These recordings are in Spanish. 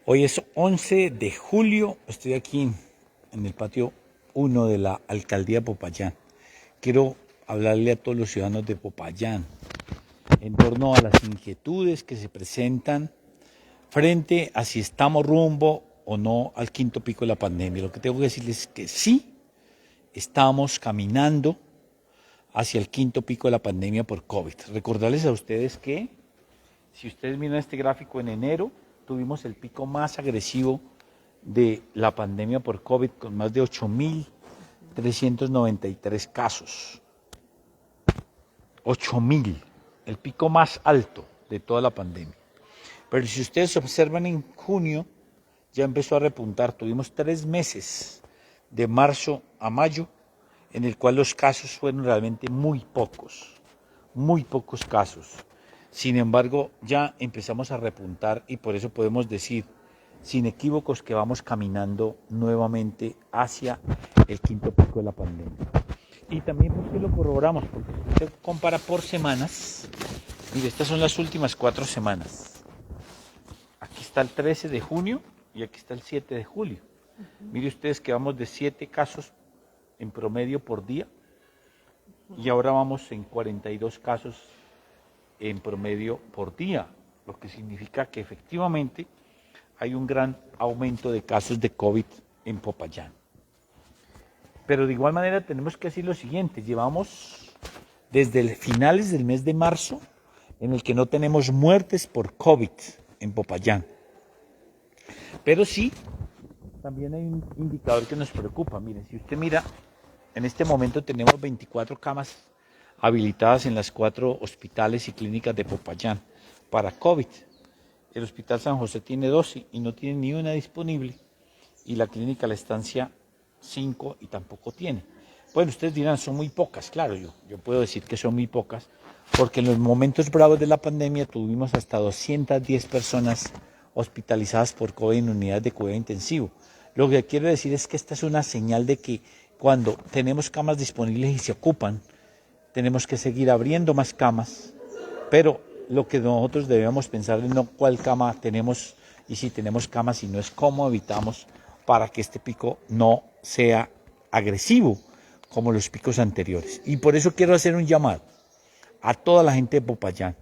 Hoy es 11 de julio, estoy aquí en el patio 1 de la alcaldía de Popayán. Quiero hablarle a todos los ciudadanos de Popayán en torno a las inquietudes que se presentan frente a si estamos rumbo o no al quinto pico de la pandemia. Lo que tengo que decirles es que sí, estamos caminando hacia el quinto pico de la pandemia por COVID. Recordarles a ustedes que, si ustedes miran este gráfico, en enero tuvimos el pico más agresivo de la pandemia por COVID, con más de 8.393 casos. 8.000, el pico más alto de toda la pandemia. Pero si ustedes observan, en junio ya empezó a repuntar. Tuvimos 3 meses, de marzo a mayo, en el cual los casos fueron realmente muy pocos casos. Sin embargo, ya empezamos a repuntar y por eso podemos decir, sin equívocos, que vamos caminando nuevamente hacia el quinto pico de la pandemia. Y también porque lo corroboramos, porque si usted compara por semanas, mire, estas son las últimas 4 semanas. Aquí está el 13 de junio y aquí está el 7 de julio. Mire ustedes que vamos de 7 casos en promedio por día y ahora vamos en 42 casos en promedio por día, lo que significa que efectivamente hay un gran aumento de casos de COVID en Popayán. Pero de igual manera tenemos que decir lo siguiente: llevamos desde finales del mes de marzo en el que no tenemos muertes por COVID en Popayán. Pero sí, también hay un indicador que nos preocupa. Miren, si usted mira, en este momento tenemos 24 camas habilitadas en las 4 hospitales y clínicas de Popayán para COVID. El Hospital San José tiene 12 y no tiene ni una disponible, y la clínica La Estancia 5 y tampoco tiene. Bueno, ustedes dirán, son muy pocas. Claro, yo puedo decir que son muy pocas, porque en los momentos bravos de la pandemia tuvimos hasta 210 personas hospitalizadas por COVID en unidades de cuidado intensivo. Lo que quiero decir es que esta es una señal de que cuando tenemos camas disponibles y se ocupan, tenemos que seguir abriendo más camas, pero lo que nosotros debemos pensar es no cuál cama tenemos y si tenemos camas, sino es cómo evitamos para que este pico no sea agresivo como los picos anteriores. Y por eso quiero hacer un llamado a toda la gente de Popayán,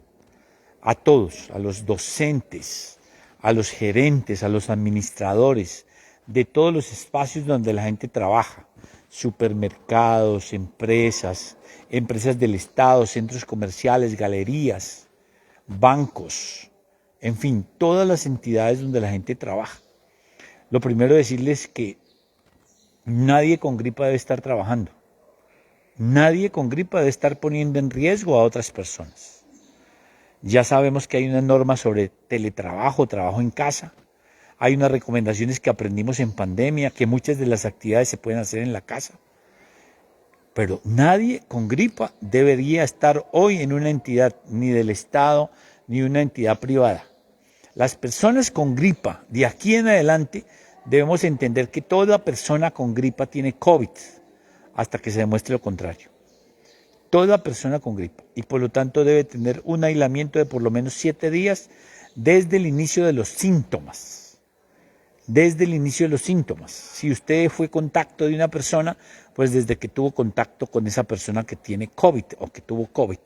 a todos, a los docentes, a los gerentes, a los administradores de todos los espacios donde la gente trabaja, supermercados, empresas del Estado, centros comerciales, galerías, bancos, en fin, todas las entidades donde la gente trabaja. Lo primero, decirles que nadie con gripa debe estar trabajando. Nadie con gripa debe estar poniendo en riesgo a otras personas. Ya sabemos que hay una norma sobre teletrabajo, trabajo en casa. Hay unas recomendaciones que aprendimos en pandemia, que muchas de las actividades se pueden hacer en la casa. Pero nadie con gripa debería estar hoy en una entidad, ni del Estado, ni una entidad privada. Las personas con gripa, de aquí en adelante, debemos entender que toda persona con gripa tiene COVID, hasta que se demuestre lo contrario. Toda persona con gripa, y por lo tanto debe tener un aislamiento de por lo menos 7 días desde el inicio de los síntomas. Desde el inicio de los síntomas. Si usted fue contacto de una persona, pues desde que tuvo contacto con esa persona que tiene COVID o que tuvo COVID.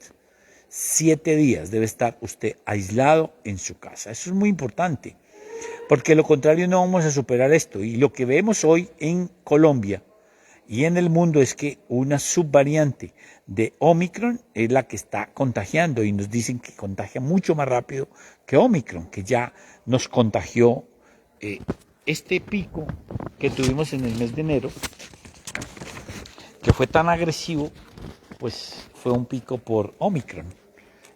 7 días debe estar usted aislado en su casa. Eso es muy importante, porque de lo contrario no vamos a superar esto. Y lo que vemos hoy en Colombia y en el mundo es que una subvariante de Omicron es la que está contagiando, y nos dicen que contagia mucho más rápido que Omicron, que ya nos contagió. Este pico que tuvimos en el mes de enero, que fue tan agresivo, pues fue un pico por Omicron.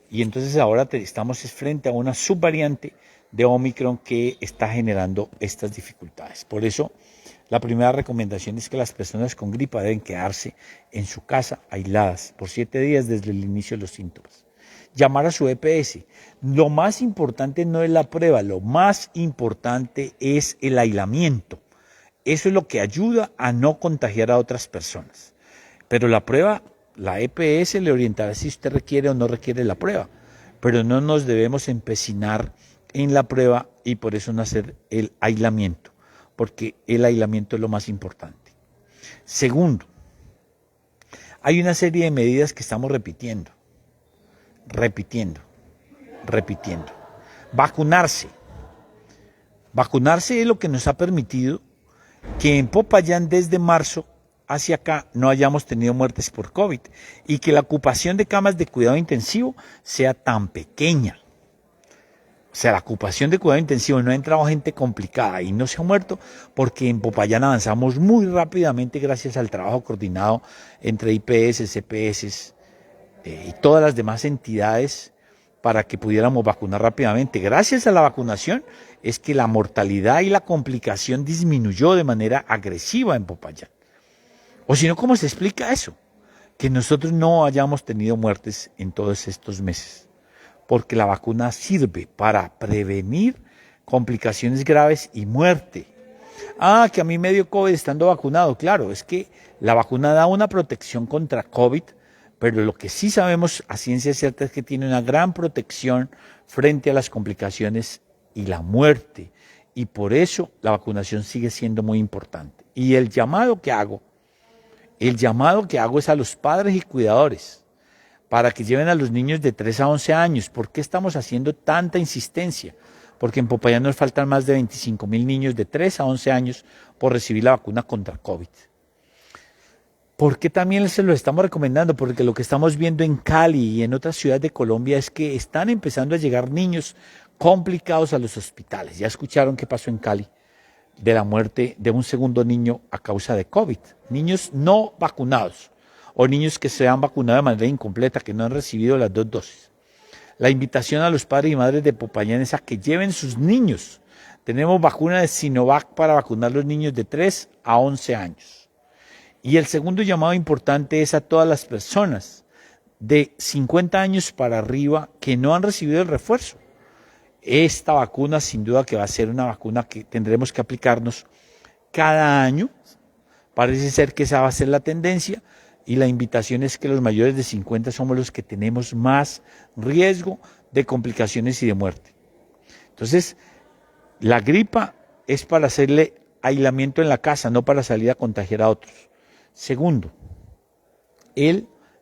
Y entonces ahora estamos frente a una subvariante de Omicron que está generando estas dificultades. Por eso, la primera recomendación es que las personas con gripa deben quedarse en su casa, aisladas, por 7 días desde el inicio de los síntomas. Llamar a su EPS. Lo más importante no es la prueba, lo más importante es el aislamiento. Eso es lo que ayuda a no contagiar a otras personas. Pero la prueba, la EPS le orientará si usted requiere o no requiere la prueba. Pero no nos debemos empecinar en la prueba y por eso no hacer el aislamiento, porque el aislamiento es lo más importante. Segundo, hay una serie de medidas que estamos repitiendo. Vacunarse. Vacunarse es lo que nos ha permitido que en Popayán desde marzo hacia acá no hayamos tenido muertes por COVID y que la ocupación de camas de cuidado intensivo sea tan pequeña. O sea, la ocupación de cuidado intensivo, no ha entrado gente complicada y no se ha muerto porque en Popayán avanzamos muy rápidamente gracias al trabajo coordinado entre IPS, CPS y todas las demás entidades para que pudiéramos vacunar rápidamente. Gracias a la vacunación es que la mortalidad y la complicación disminuyó de manera agresiva en Popayán. O si no, ¿cómo se explica eso? Que nosotros no hayamos tenido muertes en todos estos meses. Porque la vacuna sirve para prevenir complicaciones graves y muerte. Ah, que a mí me dio COVID estando vacunado. Claro, es que la vacuna da una protección contra COVID, pero lo que sí sabemos a ciencia cierta es que tiene una gran protección frente a las complicaciones y la muerte. Y por eso la vacunación sigue siendo muy importante. Y el llamado que hago es a los padres y cuidadores para que lleven a los niños de 3 a 11 años. ¿Por qué estamos haciendo tanta insistencia? Porque en Popayán nos faltan más de 25.000 niños de 3 a 11 años por recibir la vacuna contra COVID. ¿Por qué también se lo estamos recomendando? Porque lo que estamos viendo en Cali y en otras ciudades de Colombia es que están empezando a llegar niños complicados a los hospitales. Ya escucharon qué pasó en Cali de la muerte de un segundo niño a causa de COVID. Niños no vacunados o niños que se han vacunado de manera incompleta, que no han recibido las 2 dosis. La invitación a los padres y madres de Popayán es a que lleven sus niños. Tenemos vacuna de Sinovac para vacunar a los niños de 3 a 11 años. Y el segundo llamado importante es a todas las personas de 50 años para arriba que no han recibido el refuerzo. Esta vacuna sin duda que va a ser una vacuna que tendremos que aplicarnos cada año. Parece ser que esa va a ser la tendencia. Y la invitación es que los mayores de 50 somos los que tenemos más riesgo de complicaciones y de muerte. Entonces, la gripa es para hacerle aislamiento en la casa, no para salir a contagiar a otros. Segundo,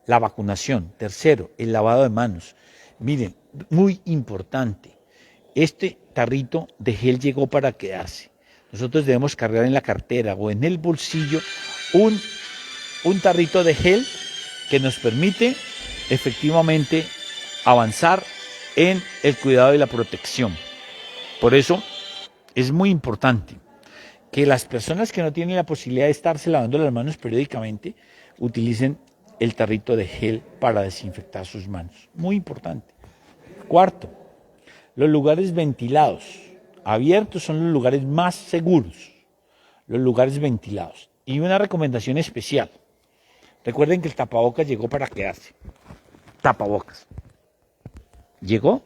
la vacunación. Tercero, el lavado de manos. Miren, muy importante, este tarrito de gel llegó para quedarse. Nosotros debemos cargar en la cartera o en el bolsillo un tarrito de gel que nos permite efectivamente avanzar en el cuidado y la protección. Por eso es muy importante que las personas que no tienen la posibilidad de estarse lavando las manos periódicamente utilicen el tarrito de gel para desinfectar sus manos. Muy importante. Cuarto, los lugares ventilados, abiertos, son los lugares más seguros. Los lugares ventilados. Y una recomendación especial. Recuerden que el tapabocas llegó para quedarse. Tapabocas. Llegó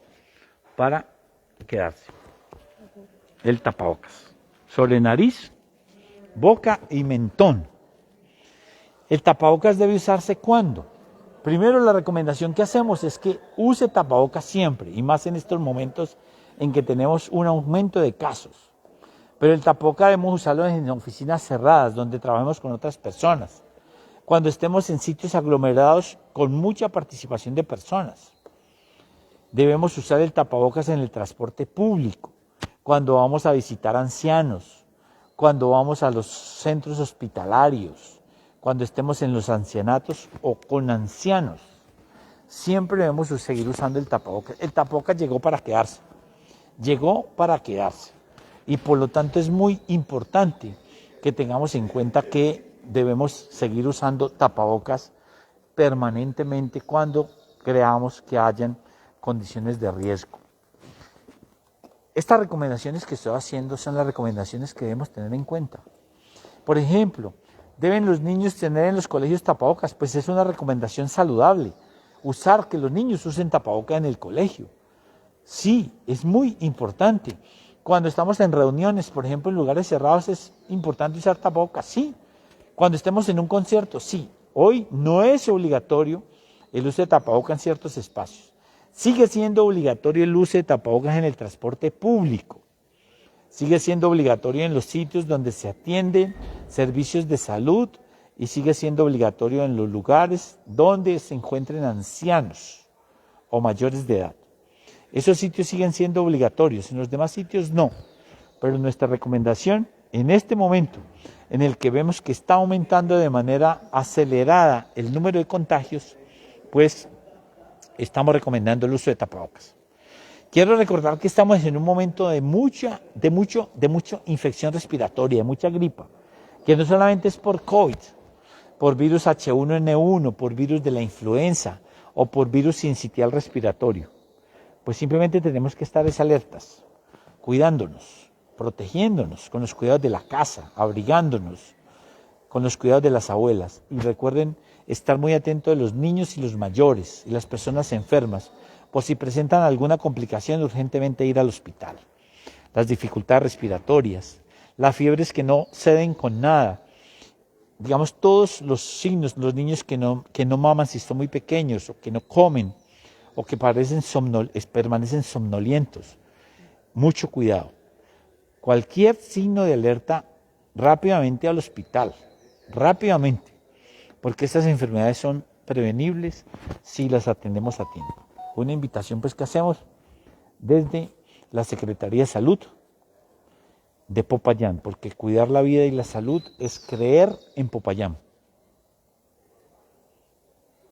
para quedarse. El tapabocas. Sobre nariz, boca y mentón. El tapabocas debe usarse ¿cuándo? Primero, la recomendación que hacemos es que use tapabocas siempre, y más en estos momentos en que tenemos un aumento de casos. Pero el tapabocas debemos usarlo en oficinas cerradas, donde trabajemos con otras personas. Cuando estemos en sitios aglomerados con mucha participación de personas. Debemos usar el tapabocas en el transporte público, cuando vamos a visitar ancianos, cuando vamos a los centros hospitalarios, cuando estemos en los ancianatos o con ancianos. Siempre debemos seguir usando el tapabocas. El tapabocas llegó para quedarse. Llegó para quedarse. Y por lo tanto es muy importante que tengamos en cuenta que debemos seguir usando tapabocas permanentemente cuando creamos que hayan condiciones de riesgo. Estas recomendaciones que estoy haciendo son las recomendaciones que debemos tener en cuenta. Por ejemplo, ¿deben los niños tener en los colegios tapabocas? Pues es una recomendación saludable. Que los niños usen tapabocas en el colegio. Sí, es muy importante. Cuando estamos en reuniones, por ejemplo, en lugares cerrados, es importante usar tapabocas, sí. Cuando estemos en un concierto, sí. Hoy no es obligatorio el uso de tapabocas en ciertos espacios. Sigue siendo obligatorio el uso de tapabocas en el transporte público. sigue siendo obligatorio en los sitios donde se atienden servicios de salud y sigue siendo obligatorio en los lugares donde se encuentren ancianos o mayores de edad. Esos sitios siguen siendo obligatorios, en los demás sitios no. Pero nuestra recomendación en este momento, en el que vemos que está aumentando de manera acelerada el número de contagios, pues estamos recomendando el uso de tapabocas. Quiero recordar que estamos en un momento de mucha infección respiratoria, de mucha gripa, que no solamente es por COVID, por virus H1N1, por virus de la influenza o por virus sincitial respiratorio. Pues simplemente tenemos que estar alertas, cuidándonos, protegiéndonos con los cuidados de la casa, abrigándonos con los cuidados de las abuelas. Y recuerden estar muy atentos de los niños y los mayores y las personas enfermas, por si presentan alguna complicación, urgentemente ir al hospital. Las dificultades respiratorias, las fiebres que no ceden con nada, digamos todos los signos, los niños que no maman si son muy pequeños o que no comen o que permanecen somnolientos. Mucho cuidado. Cualquier signo de alerta, rápidamente al hospital, rápidamente, porque estas enfermedades son prevenibles si las atendemos a tiempo. Una invitación pues que hacemos desde la Secretaría de Salud de Popayán, porque cuidar la vida y la salud es creer en Popayán.